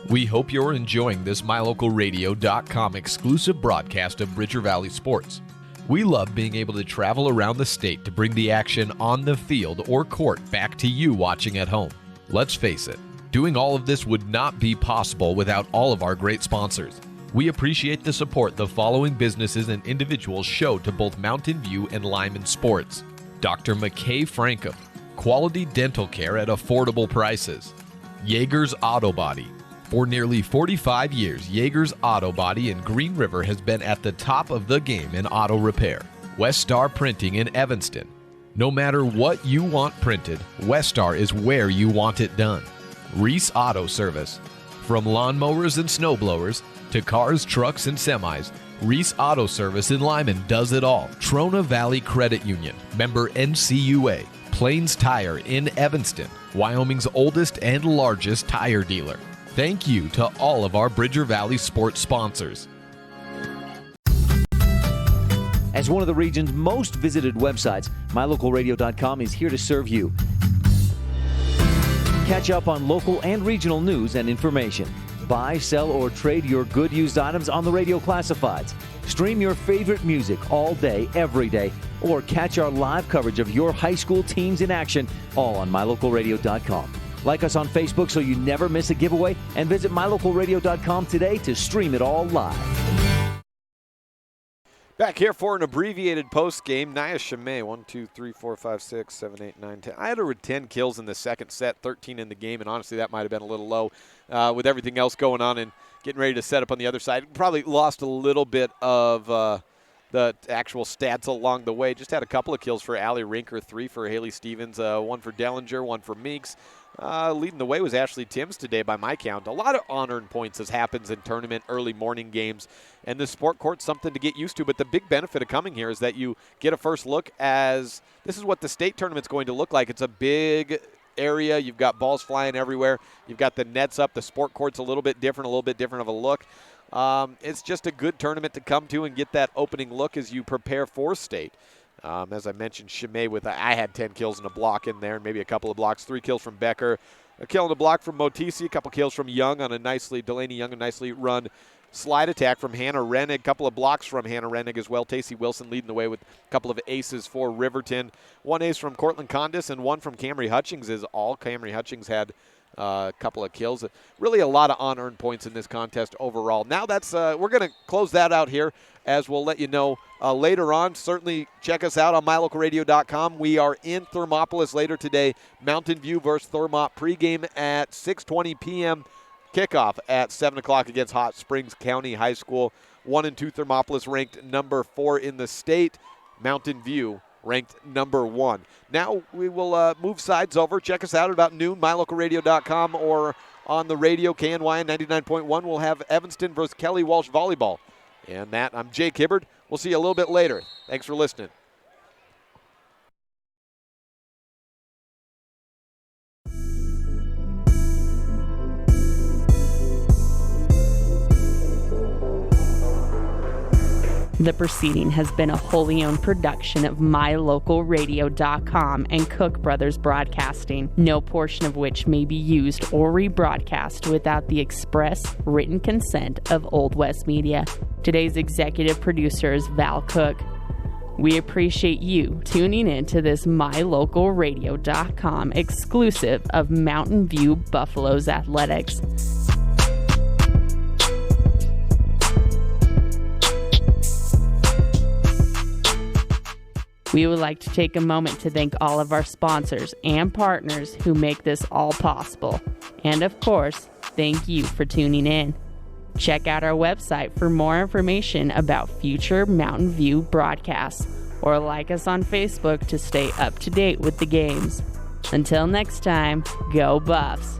We hope you're enjoying this MyLocalRadio.com exclusive broadcast of Bridger Valley Sports. We love being able to travel around the state to bring the action on the field or court back to you watching at home. Let's face it, doing all of this would not be possible without all of our great sponsors. We appreciate the support the following businesses and individuals show to both Mountain View and Lyman Sports. Dr. McKay Frankham, quality dental care at affordable prices. Yeager's Auto Body. For nearly 45 years, Yeager's Auto Body in Green River has been at the top of the game in auto repair. Westar Printing in Evanston. No matter what you want printed, Westar is where you want it done. Reese Auto Service. From lawnmowers and snowblowers to cars, trucks, and semis, Reese Auto Service in Lyman does it all. Trona Valley Credit Union, member NCUA. Plains Tire in Evanston, Wyoming's oldest and largest tire dealer. Thank you to all of our Bridger Valley sports sponsors. As one of the region's most visited websites, MyLocalRadio.com is here to serve you. Catch up on local and regional news and information. Buy, sell, or trade your good used items on the radio classifieds. Stream your favorite music all day, every day, or catch our live coverage of your high school teams in action, all on MyLocalRadio.com. Like us on Facebook so you never miss a giveaway, and visit mylocalradio.com today to stream it all live. Back here for an abbreviated post game. Nia Chimay, 1, 2, 3, 4, 5, 6, 7, 8, 9, 10. I had her with 10 kills in the second set, 13 in the game, and honestly that might have been a little low with everything else going on and getting ready to set up on the other side. Probably lost a little bit of the actual stats along the way. Just had a couple of kills for Allie Rinker, 3 for Haley Stevens, 1 for Dellinger, 1 for Meeks. Leading the way was Ashley Timms today by my count. A lot of unearned points as happens in tournament early morning games, and the sport court's something to get used to, but the big benefit of coming here is that you get a first look as this is what the state tournament's going to look like. It's a big area. You've got balls flying everywhere. You've got the nets up. The sport court's a little bit different of a look. It's just a good tournament to come to and get that opening look as you prepare for state. As I mentioned, Chimay I had 10 kills and a block in there, and maybe a couple of blocks. 3 kills from Becker, a kill and a block from Motisi, a couple kills from Young on Delaney Young, a nicely run slide attack from Hannah Rennig, a couple of blocks from Hannah Rennig as well. Tacey Wilson leading the way with a couple of aces for Riverton. 1 ace from Cortland Condis and 1 from Camry Hutchings is all. Camry Hutchings had a couple of kills. Really a lot of unearned points in this contest overall. Now we're going to close that out here as we'll let you know later on. Certainly check us out on mylocalradio.com. We are in Thermopolis later today. Mountain View versus Thermop pregame at 6:20 p.m. Kickoff at 7 o'clock against Hot Springs County High School. 1 and 2 Thermopolis ranked number 4 in the state. Mountain View ranked number 1. Now we will move sides over. Check us out at about noon, mylocalradio.com, or on the radio, KNY 99.1. We'll have Evanston versus Kelly Walsh Volleyball. And I'm Jake Hibbard. We'll see you a little bit later. Thanks for listening. The proceeding has been a wholly owned production of MyLocalRadio.com and Cook Brothers Broadcasting, no portion of which may be used or rebroadcast without the express written consent of Old West Media. Today's executive producer is Val Cook. We appreciate you tuning in to this MyLocalRadio.com exclusive of Mountain View Buffaloes Athletics. We would like to take a moment to thank all of our sponsors and partners who make this all possible. And of course, thank you for tuning in. Check out our website for more information about future Mountain View broadcasts, or like us on Facebook to stay up to date with the games. Until next time, go Buffs!